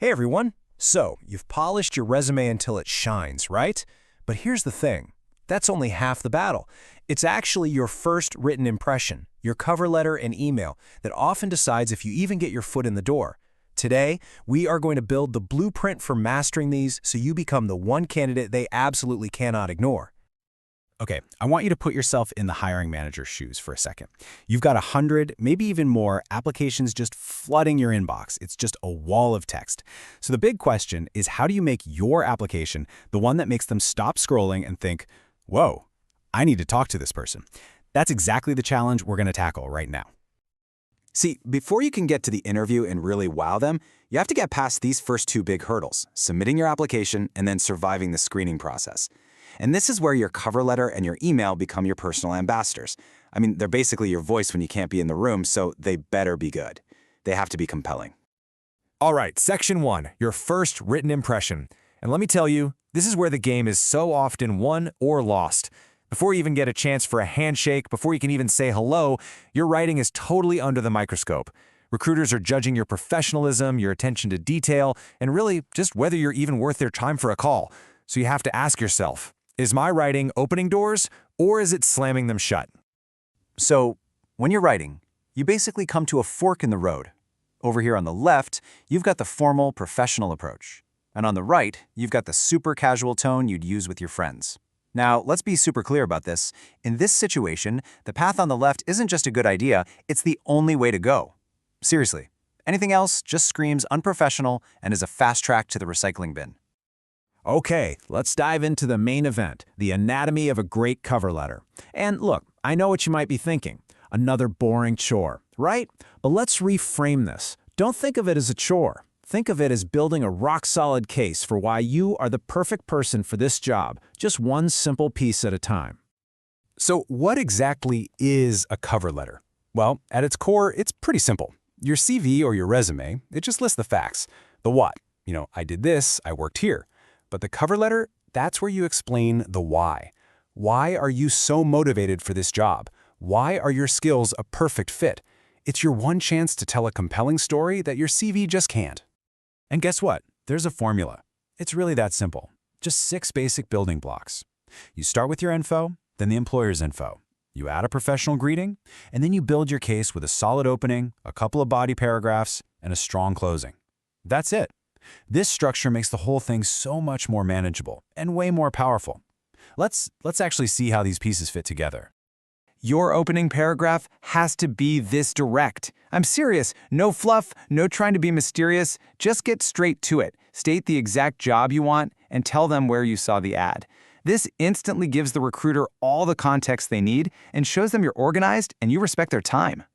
Hey everyone! So, you've polished your resume until it shines, right? But here's the thing. That's only half the battle. It's actually your first written impression, your cover letter and email, that often decides if you even get your foot in the door. Today, we are going to build the blueprint for mastering these so you become the one candidate they absolutely cannot ignore. Okay, I want you to put yourself in the hiring manager's shoes for a second. You've got 100, maybe even more, applications just flooding your inbox. It's just a wall of text. So the big question is, how do you make your application the one that makes them stop scrolling and think, whoa, I need to talk to this person? That's exactly the challenge we're going to tackle right now. See, before you can get to the interview and really wow them, you have to get past these first two big hurdles: submitting your application and then surviving the screening process. And this is where your cover letter and your email become your personal ambassadors. I mean, they're basically your voice when you can't be in the room, so they better be good. They have to be compelling. All right, section 1, your first written impression. And let me tell you, this is where the game is so often won or lost. Before you even get a chance for a handshake, before you can even say hello, your writing is totally under the microscope. Recruiters are judging your professionalism, your attention to detail, and really just whether you're even worth their time for a call. So you have to ask yourself, is my writing opening doors, or is it slamming them shut? So, when you're writing, you basically come to a fork in the road. Over here on the left, you've got the formal, professional approach. And on the right, you've got the super casual tone you'd use with your friends. Now, let's be super clear about this. In this situation, the path on the left isn't just a good idea, it's the only way to go. Seriously, anything else just screams unprofessional and is a fast track to the recycling bin. Okay, let's dive into the main event, the anatomy of a great cover letter. And look, I know what you might be thinking. Another boring chore, right? But let's reframe this. Don't think of it as a chore. Think of it as building a rock-solid case for why you are the perfect person for this job, just one simple piece at a time. So what exactly is a cover letter? Well, at its core, it's pretty simple. Your CV or your resume, it just lists the facts. The what. I did this, I worked here. But the cover letter, that's where you explain the why. Why are you so motivated for this job? Why are your skills a perfect fit? It's your one chance to tell a compelling story that your CV just can't. And guess what? There's a formula. It's really that simple. Just 6 basic building blocks. You start with your info, then the employer's info. You add a professional greeting, and then you build your case with a solid opening, a couple of body paragraphs, and a strong closing. That's it. This structure makes the whole thing so much more manageable and way more powerful. Let's actually see how these pieces fit together. Your opening paragraph has to be this direct. I'm serious. No fluff, no trying to be mysterious. Just get straight to it. State the exact job you want and tell them where you saw the ad. This instantly gives the recruiter all the context they need and shows them you're organized and you respect their time.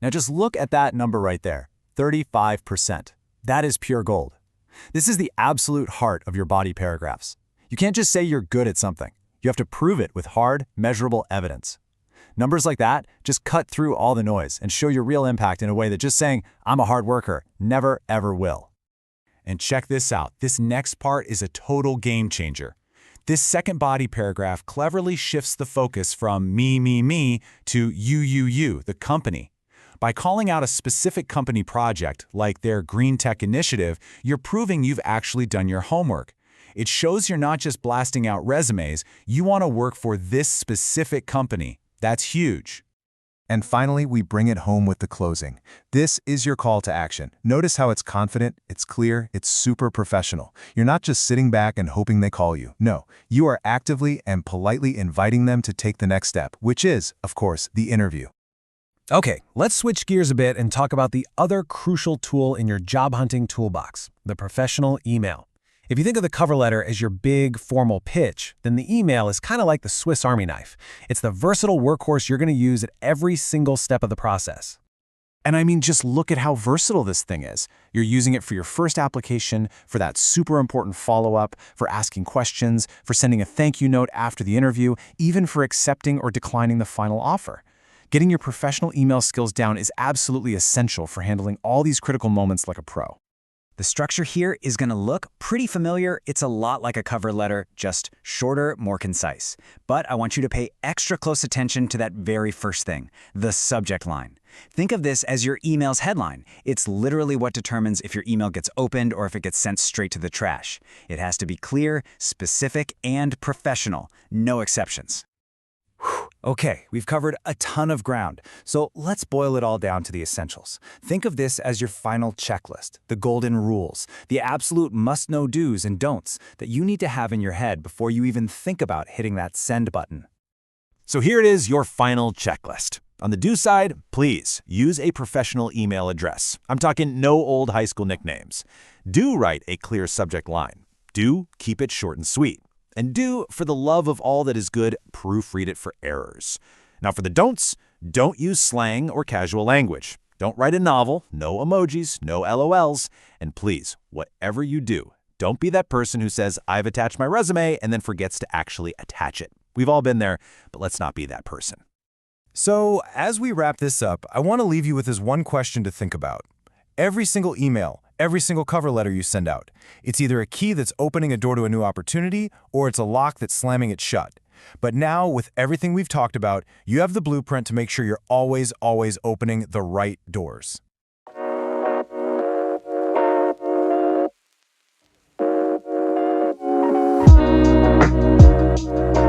Now just look at that number right there, 35%. That is pure gold. This is the absolute heart of your body paragraphs. You can't just say you're good at something. You have to prove it with hard, measurable evidence. Numbers like that just cut through all the noise and show your real impact in a way that just saying, I'm a hard worker, never ever will. And check this out. This next part is a total game changer. This second body paragraph cleverly shifts the focus from me to you, the company. By calling out a specific company project, like their green tech initiative, you're proving you've actually done your homework. It shows you're not just blasting out resumes, you want to work for this specific company. That's huge. And finally, we bring it home with the closing. This is your call to action. Notice how it's confident, it's clear, it's super professional. You're not just sitting back and hoping they call you. No, you are actively and politely inviting them to take the next step, which is, of course, the interview. Okay, let's switch gears a bit and talk about the other crucial tool in your job hunting toolbox, the professional email. If you think of the cover letter as your big, formal pitch, then the email is kind of like the Swiss Army knife. It's the versatile workhorse you're going to use at every single step of the process. And I mean, just look at how versatile this thing is. You're using it for your first application, for that super important follow-up, for asking questions, for sending a thank you note after the interview, even for accepting or declining the final offer. Getting your professional email skills down is absolutely essential for handling all these critical moments like a pro. The structure here is going to look pretty familiar. It's a lot like a cover letter, just shorter, more concise. But I want you to pay extra close attention to that very first thing, the subject line. Think of this as your email's headline. It's literally what determines if your email gets opened or if it gets sent straight to the trash. It has to be clear, specific, and professional. No exceptions. Okay, we've covered a ton of ground, so let's boil it all down to the essentials. Think of this as your final checklist, the golden rules, the absolute must-know do's and don'ts that you need to have in your head before you even think about hitting that send button. So here it is, your final checklist. On the do side, please use a professional email address. I'm talking no old high school nicknames. Do write a clear subject line. Do keep it short and sweet. And do, for the love of all that is good, proofread it for errors. Now for the don'ts, don't use slang or casual language. Don't write a novel, no emojis, no LOLs. And please, whatever you do, don't be that person who says, I've attached my resume, and then forgets to actually attach it. We've all been there, but let's not be that person. So, as we wrap this up, I want to leave you with this one question to think about. Every single email, every single cover letter you send out, it's either a key that's opening a door to a new opportunity, or it's a lock that's slamming it shut. But now, with everything we've talked about, you have the blueprint to make sure you're always opening the right doors.